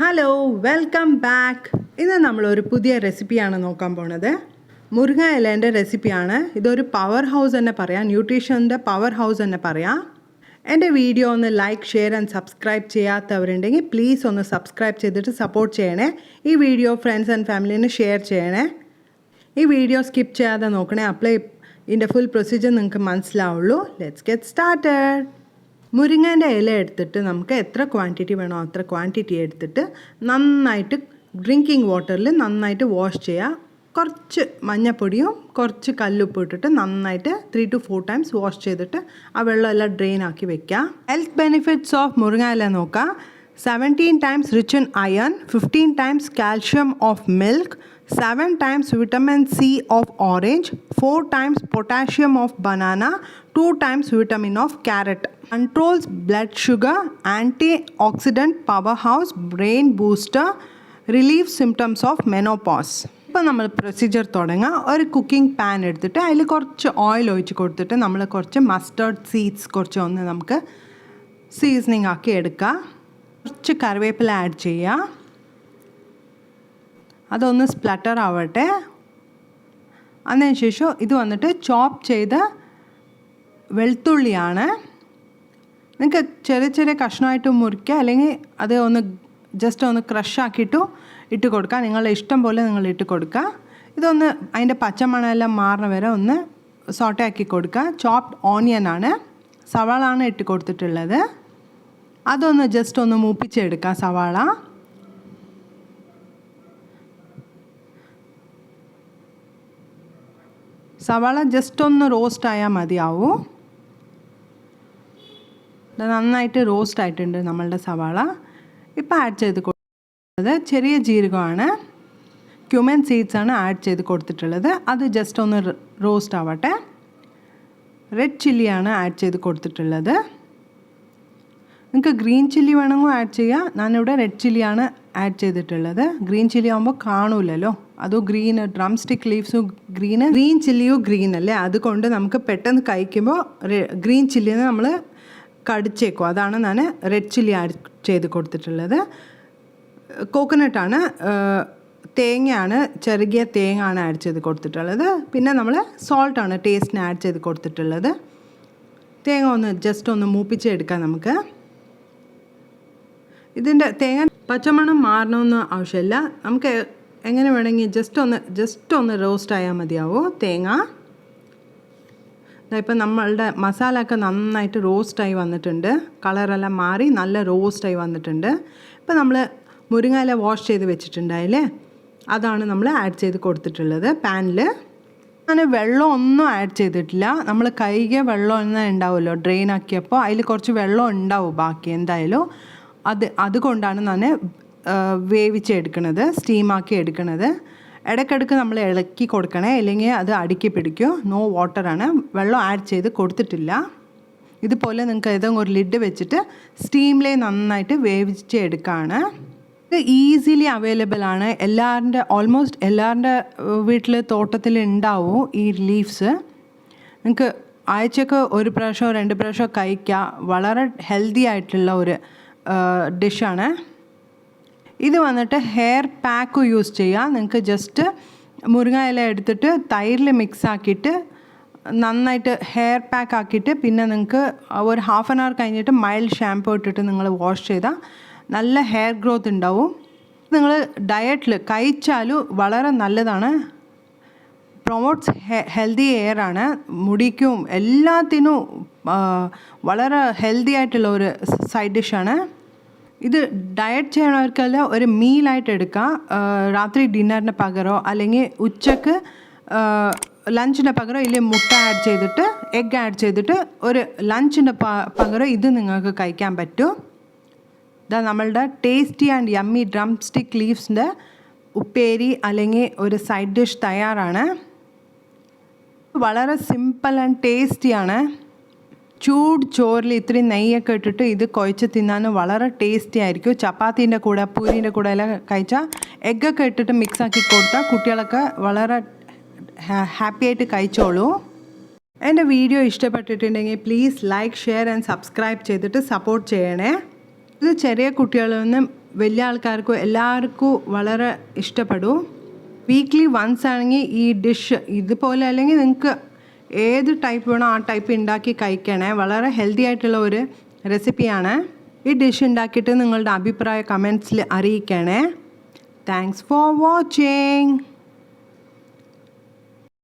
Hello welcome back. ഇന്ന് നമ്മളൊരു പുതിയ റെസിപ്പിയാണ് നോക്കാൻ പോണത്. മുരിങ്ങ ഇലേൻ്റെ റെസിപ്പിയാണ്. ഇതൊരു പവർ ഹൗസ് തന്നെ പറയാം, ന്യൂട്രീഷൻ്റെ പവർ ഹൗസ് തന്നെ പറയാം. എൻ്റെ വീഡിയോ ഒന്ന് ലൈക്ക്, ഷെയർ ആൻഡ് സബ്സ്ക്രൈബ് ചെയ്യാത്തവരുണ്ടെങ്കിൽ പ്ലീസ് ഒന്ന് സബ്സ്ക്രൈബ് ചെയ്തിട്ട് സപ്പോർട്ട് ചെയ്യണേ. ഈ വീഡിയോ ഫ്രണ്ട്സ് ആൻഡ് ഫാമിലിന് ഷെയർ ചെയ്യണേ. ഈ വീഡിയോ സ്കിപ്പ് ചെയ്യാതെ നോക്കണേ, അപ്ലൈ ഇതിൻ്റെ ഫുൾ പ്രൊസീജിയർ നിങ്ങൾക്ക് മനസ്സിലാവുള്ളൂ. Let's get started. മുരിങ്ങേൻ്റെ ഇല എടുത്തിട്ട് നമുക്ക് എത്ര ക്വാണ്ടിറ്റി വേണോ അത്ര ക്വാണ്ടിറ്റി എടുത്തിട്ട് നന്നായിട്ട് ഡ്രിങ്കിങ് വാട്ടറിൽ നന്നായിട്ട് വാഷ് ചെയ്യുക. കുറച്ച് മഞ്ഞപ്പൊടിയും കുറച്ച് കല്ലുപ്പ് ഇട്ടിട്ട് നന്നായിട്ട് 3 to 4 times വാഷ് ചെയ്തിട്ട് ആ വെള്ളമെല്ലാം ഡ്രെയിൻ ആക്കി വെക്കുക. ഹെൽത്ത് ബെനിഫിറ്റ്സ് ഓഫ് മുരിങ്ങ ഇല നോക്കുക. 17 times rich in iron, 15 times calcium of milk, 7 times vitamin C of orange, 4 times potassium of banana, 2 times vitamin of carrot. Controls blood sugar, antioxidant powerhouse, brain booster, relieves symptoms of menopause. ഇപ്പോൾ നമ്മൾ procedure തുടങ്ങാം. ഒരു cooking pan എടുത്തിട്ട് അതിൽ കുറച്ച് oil ഒഴിച്ച് കൊടുത്തിട്ട് നമ്മൾ കുറച്ച് മസ്റ്റർഡ് സീഡ്സ് കുറച്ച് ഒന്ന് നമുക്ക് സീസണിങ് ആക്കി എടുക്കുക. കുറച്ച് കറിവേപ്പില ആഡ് ചെയ്യുക. അതൊന്ന് സ്പ്ലട്ടർ ആവട്ടെ. അതിനുശേഷം ഇത് വന്നിട്ട് ചോപ്പ് ചെയ്ത വെളുത്തുള്ളിയാണ്. നിങ്ങൾക്ക് ചെറിയ ചെറിയ കഷ്ണമായിട്ട് മുറിക്കുക, അല്ലെങ്കിൽ അത് ഒന്ന് ജസ്റ്റ് ഒന്ന് ക്രഷ് ആക്കിയിട്ടു ഇട്ട് കൊടുക്കുക. നിങ്ങളുടെ ഇഷ്ടം പോലെ നിങ്ങൾ ഇട്ട് കൊടുക്കുക. ഇതൊന്ന് അതിൻ്റെ പച്ചമണമെല്ലാം മാറുന്ന വരെ ഒന്ന് സോട്ടേ ആക്കി കൊടുക്കുക. ചോപ്ഡ് ഓണിയനാണ്, സവാളാണ് ഇട്ട് കൊടുത്തിട്ടുള്ളത്. അതൊന്ന് ജസ്റ്റ് ഒന്ന് മൂപ്പിച്ചെടുക്കുക. സവാള ജസ്റ്റ് ഒന്ന് റോസ്റ്റ് ആയാൽ മതിയാവും. നന്നായിട്ട് റോസ്റ്റ് ആയിട്ടുണ്ട് നമ്മളുടെ സവാള. ഇപ്പോൾ ആഡ് ചെയ്ത് കൊടുക്കുന്നത് ചെറിയ ജീരകമാണ്, ക്യുമിൻ സീഡ്സാണ് ആഡ് ചെയ്ത് കൊടുത്തിട്ടുള്ളത്. അത് ജസ്റ്റ് ഒന്ന് റോസ്റ്റ് ആവട്ടെ. റെഡ് ചില്ലിയാണ് ആഡ് ചെയ്ത് കൊടുത്തിട്ടുള്ളത്. നിങ്ങൾക്ക് ഗ്രീൻ ചില്ലി വേണമെങ്കിൽ ആഡ് ചെയ്യാം. ഞാനിവിടെ റെഡ് ചില്ലിയാണ് ആഡ് ചെയ്തിട്ടുള്ളത്. ഗ്രീൻ ചില്ലി ആകുമ്പോൾ കാണൂലല്ലോ, അതും ഗ്രീൻ ഡ്രം സ്റ്റിക്ക് ലീവ്സും ഗ്രീൻ ചില്ലിയും ഗ്രീൻ അല്ലേ, അതുകൊണ്ട് നമുക്ക് പെട്ടെന്ന് കഴിക്കുമ്പോൾ ഗ്രീൻ ചില്ലിന്ന് നമ്മൾ കടിച്ചേക്കും. അതാണ് ഞാൻ റെഡ് ചില്ലി ആഡ് ചെയ്ത് കൊടുത്തിട്ടുള്ളത്. കോക്കനട്ടാണ്, തേങ്ങയാണ്, ചെറുകിയ തേങ്ങ ആണ് ആഡ് ചെയ്ത് കൊടുത്തിട്ടുള്ളത്. പിന്നെ നമ്മൾ സോൾട്ടാണ് ടേസ്റ്റിന് ആഡ് ചെയ്ത് കൊടുത്തിട്ടുള്ളത്. തേങ്ങ ഒന്ന് ജസ്റ്റ് ഒന്ന് മൂപ്പിച്ചെടുക്കാം നമുക്ക്. ഇതിൻ്റെ തേങ്ങ പച്ചമണം മാറണമെന്ന് ആവശ്യമില്ല. നമുക്ക് എങ്ങനെ വേണമെങ്കിൽ ജസ്റ്റ് ഒന്ന് റോസ്റ്റ് ആയാൽ മതിയാവും തേങ്ങ. ഇപ്പം നമ്മളുടെ മസാല ഒക്കെ നന്നായിട്ട് റോസ്റ്റായി വന്നിട്ടുണ്ട്. കളറെല്ലാം മാറി നല്ല റോസ്റ്റായി വന്നിട്ടുണ്ട്. ഇപ്പം നമ്മൾ മുരിങ്ങയില വാഷ് ചെയ്ത് വെച്ചിട്ടുണ്ടായില്ലേ, അതാണ് നമ്മൾ ആഡ് ചെയ്ത് കൊടുത്തിട്ടുള്ളത് പാനിൽ. ഞാൻ വെള്ളം ഒന്നും ആഡ് ചെയ്തിട്ടില്ല. നമ്മൾ കൈകെ വെള്ളം ഒന്നും ഉണ്ടാവുമല്ലോ ഡ്രെയിൻ ആക്കിയപ്പോൾ, അതിൽ കുറച്ച് വെള്ളം ഉണ്ടാവും ബാക്കി എന്തായാലും. അതുകൊണ്ടാണ് ഞാൻ വേവിച്ചെടുക്കണത്, സ്റ്റീമാക്കി എടുക്കണത്. ഇടയ്ക്കിടയ്ക്ക് നമ്മൾ ഇളക്കി കൊടുക്കണേ, അല്ലെങ്കിൽ അത് അടുക്കി പിടിക്കും. നോ വാട്ടറാണ്, വെള്ളം ആഡ് ചെയ്ത് കൊടുത്തിട്ടില്ല. ഇതുപോലെ നിങ്ങൾക്ക് ഏതെങ്കിലും ഒരു ലിഡ് വെച്ചിട്ട് സ്റ്റീമിലെ നന്നായിട്ട് വേവിച്ചെടുക്കുകയാണ്. ഇത് ഈസിലി അവൈലബിൾ ആണ്. ഓൾമോസ്റ്റ് എല്ലാവരുടെ വീട്ടിൽ തോട്ടത്തിൽ ഉണ്ടാവും ഈ ലീവ്സ്. നിങ്ങൾക്ക് ആഴ്ചക്ക് 1 പ്രാവശ്യമോ 2 പ്രാവശ്യമോ കഴിക്കുക. വളരെ ഹെൽത്തി ആയിട്ടുള്ള ഒരു ഡിഷാണ് ഇത്. വന്നിട്ട് ഹെയർ പാക്ക് യൂസ് ചെയ്യുക. നിങ്ങൾക്ക് ജസ്റ്റ് മുരിങ്ങ ഇല എടുത്തിട്ട് തൈരിൽ മിക്സ് ആക്കിയിട്ട് നന്നായിട്ട് ഹെയർ പാക്ക് ആക്കിയിട്ട് പിന്നെ നിങ്ങൾക്ക് ഒരു 1/2 hour കഴിഞ്ഞിട്ട് മൈൽഡ് ഷാമ്പൂ ഇട്ടിട്ട് നിങ്ങൾ വാഷ് ചെയ്താൽ നല്ല ഹെയർ ഗ്രോത്ത് ഉണ്ടാവും. നിങ്ങൾ ഡയറ്റിൽ കഴിച്ചാലും വളരെ നല്ലതാണ്. പ്രൊമോട്ട്സ് ഹെൽത്തി ഹെയർ ആണ്. മുടിക്കും എല്ലാത്തിനും വളരെ ഹെൽത്തി ആയിട്ടുള്ള ഒരു സൈഡ് ഡിഷാണ് ഇത്. ഡയറ്റ് ചെയ്യണവർക്കല്ല ഒരു മീലായിട്ട് എടുക്കുക. രാത്രി ഡിന്നറിന് പകരമോ അല്ലെങ്കിൽ ഉച്ചക്ക് ലഞ്ചിൻ്റെ പകരം ഇല്ലെങ്കിൽ മുട്ട ആഡ് ചെയ്തിട്ട് എഗ്ഗ് ആഡ് ചെയ്തിട്ട് ഒരു ലഞ്ചിൻ്റെ പകരം ഇത് നിങ്ങൾക്ക് കഴിക്കാൻ പറ്റും. ഇതാ നമ്മളുടെ tasty and yummy drumstick ലീവ്സിൻ്റെ ഉപ്പേരി അല്ലെങ്കിൽ ഒരു സൈഡ് ഡിഷ് തയ്യാറാണ്. വളരെ സിമ്പിൾ ആൻഡ് ടേസ്റ്റിയാണ്. ചൂട് ചോറിൽ ഇത്രയും നെയ്യൊക്കെ ഇട്ടിട്ട് ഇത് കുഴച്ച് തിന്നാൻ വളരെ ടേസ്റ്റി ആയിരിക്കും. ചപ്പാത്തീൻ്റെ കൂടെ പൂരീൻ്റെ കൂടെ എല്ലാം കഴിച്ചാൽ എഗ്ഗൊക്കെ ഇട്ടിട്ട് മിക്സ് ആക്കി കൊടുത്താൽ കുട്ടികളൊക്കെ വളരെ ഹാപ്പി ആയിട്ട് കഴിച്ചോളൂ. എൻ്റെ വീഡിയോ ഇഷ്ടപ്പെട്ടിട്ടുണ്ടെങ്കിൽ please like, share and subscribe ചെയ്തിട്ട് സപ്പോർട്ട് ചെയ്യണേ. ഇത് ചെറിയ കുട്ടികളിൽ നിന്ന് വലിയ ആൾക്കാർക്കും എല്ലാവർക്കും വളരെ ഇഷ്ടപ്പെടും. വീക്ക്ലി വൺസ് ആണെങ്കിൽ ഈ ഡിഷ് ഇതുപോലെ അല്ലെങ്കിൽ നിങ്ങൾക്ക് ഏത് ടൈപ്പ് വേണോ ആ ടൈപ്പ് ഉണ്ടാക്കി കഴിക്കണേ. വളരെ ഹെൽത്തി ആയിട്ടുള്ള ഒരു റെസിപ്പിയാണ്. ഈ ഡിഷ് ഉണ്ടാക്കിയിട്ട് നിങ്ങളുടെ അഭിപ്രായം കമൻസിൽ അറിയിക്കണേ. Thanks for watching.